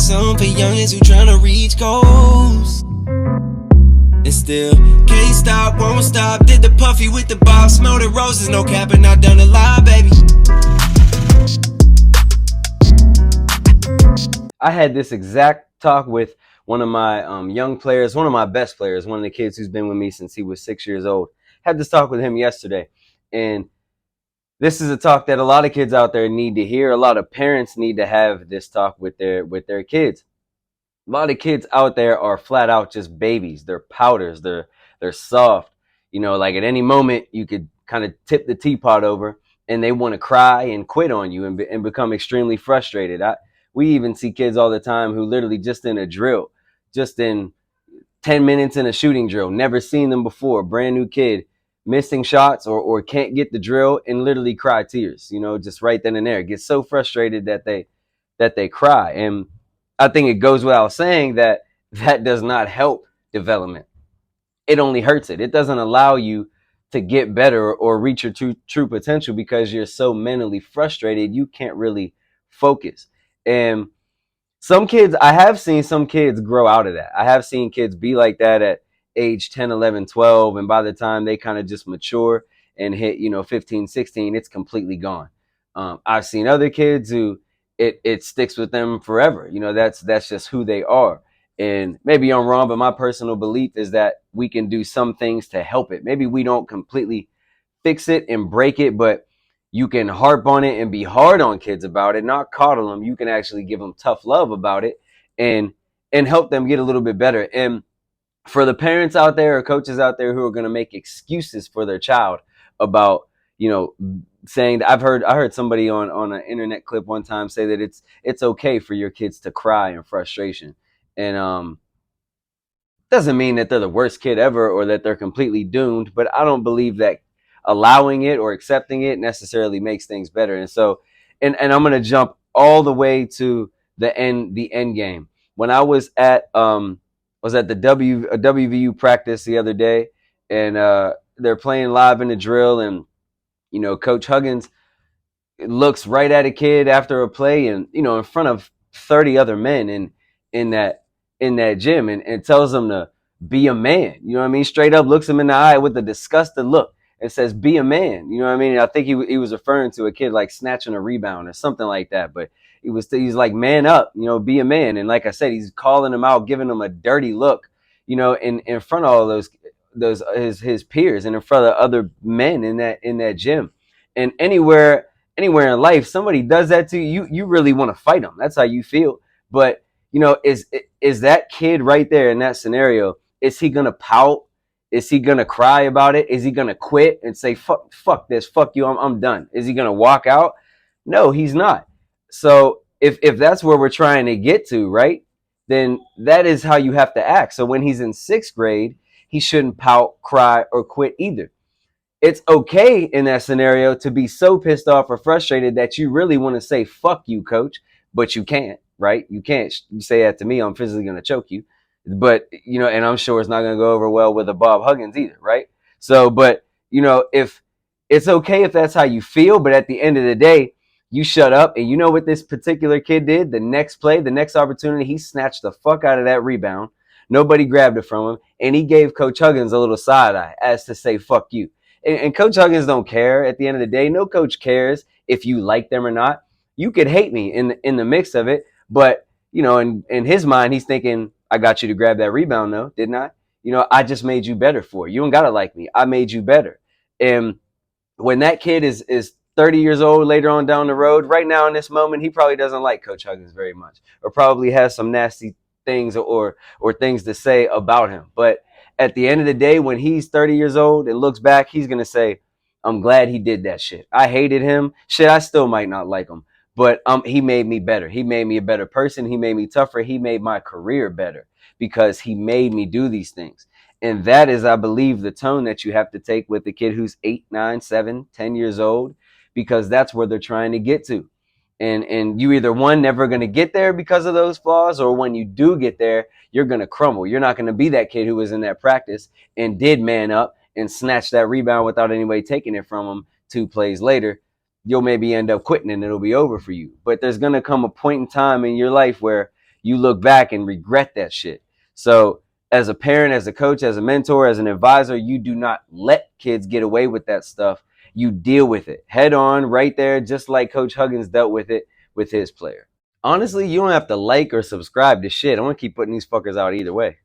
something for youngins who tryna reach goals. And still can't stop, won't stop. Did the puffy with the bob, smell the roses, no capping, not done a lie, baby. I had this exact talk with one of my young players, one of my best players, one of the kids who's been with me since he was 6 years old. Had this talk with him yesterday, and this is a talk that a lot of kids out there need to hear. A lot of parents need to have this talk with their kids. A lot of kids out there are flat out just babies. They're powders. They're soft. You know, like at any moment you could kind of tip the teapot over, and they want to cry and quit on you and become extremely frustrated. We even see kids all the time who literally just in a drill, just in 10 minutes in a shooting drill, never seen them before, brand new kid, missing shots or can't get the drill and literally cry tears, you know, just right then and there. Get so frustrated that they cry. And I think it goes without saying that that does not help development. It only hurts it. It doesn't allow you to get better or reach your true potential because you're so mentally frustrated you can't really focus. And some kids, I have seen some kids grow out of that. I have seen kids be like that at age 10, 11, 12, and by the time they kind of just mature and hit, 15, 16, it's completely gone. I've seen other kids who it sticks with them forever. You know, that's just who they are. And maybe I'm wrong, but my personal belief is that we can do some things to help it. Maybe we don't completely fix it and break it, but you can harp on it and be hard on kids about it, not coddle them. You can actually give them tough love about it and help them get a little bit better. And for the parents out there or coaches out there who are going to make excuses for their child about, saying that I heard somebody on an internet clip one time say that it's okay for your kids to cry in frustration. And doesn't mean that they're the worst kid ever or that they're completely doomed, but I don't believe that allowing it or accepting it necessarily makes things better. And so, and I'm going to jump all the way to the end game. When I was at the WVU practice the other day, and they're playing live in the drill, and Coach Huggins looks right at a kid after a play, and in front of 30 other men in that gym, and tells them to be a man. You know what I mean? Straight up looks him in the eye with a disgusted look and says, "Be a man." You know what I mean? And I think he was referring to a kid like snatching a rebound or something like that. But he's like, "Man up, be a man." And like I said, he's calling him out, giving him a dirty look, in front of all those his peers and in front of other men in that gym. And anywhere in life, somebody does that to you, you really want to fight them. That's how you feel. But is that kid right there in that scenario? Is he gonna pout? Is he gonna cry about it? Is he gonna quit and say fuck this, fuck you, I'm done? Is he gonna walk out? No, he's not. So if that's where we're trying to get to, right? Then that is how you have to act. So when he's in 6th grade, he shouldn't pout, cry, or quit either. It's okay in that scenario to be so pissed off or frustrated that you really want to say fuck you, coach, but you can't, right? You can't say that to me. I'm physically going to choke you. But, and I'm sure it's not going to go over well with a Bob Huggins either, right? So, but, if it's okay if that's how you feel, but at the end of the day, you shut up. And you know what this particular kid did? The next play, the next opportunity, he snatched the fuck out of that rebound. Nobody grabbed it from him. And he gave Coach Huggins a little side eye as to say, fuck you. And Coach Huggins don't care at the end of the day. No coach cares if you like them or not. You could hate me in the mix of it, but in his mind, he's thinking, I got you to grab that rebound, though, didn't I? I just made you better for it. You don't gotta like me. I made you better. And when that kid is 30 years old later on down the road, right now in this moment, he probably doesn't like Coach Huggins very much, or probably has some nasty things or things to say about him. But at the end of the day, when he's 30 years old and looks back, he's going to say, I'm glad he did that shit. I hated him. Shit, I still might not like him. But he made me better. He made me a better person. He made me tougher. He made my career better because he made me do these things. And that is, I believe, the tone that you have to take with the kid who's 8, 9, 7, 10 years old, because that's where they're trying to get to. And you either, one, never going to get there because of those flaws, or when you do get there, you're going to crumble. You're not going to be that kid who was in that practice and did man up and snatch that rebound without anybody taking it from him 2 plays later. You'll maybe end up quitting and it'll be over for you. But there's going to come a point in time in your life where you look back and regret that shit. So as a parent, as a coach, as a mentor, as an advisor, you do not let kids get away with that stuff. You deal with it head on right there, just like Coach Huggins dealt with it with his player. Honestly, you don't have to like or subscribe to shit. I'm gonna keep putting these fuckers out either way.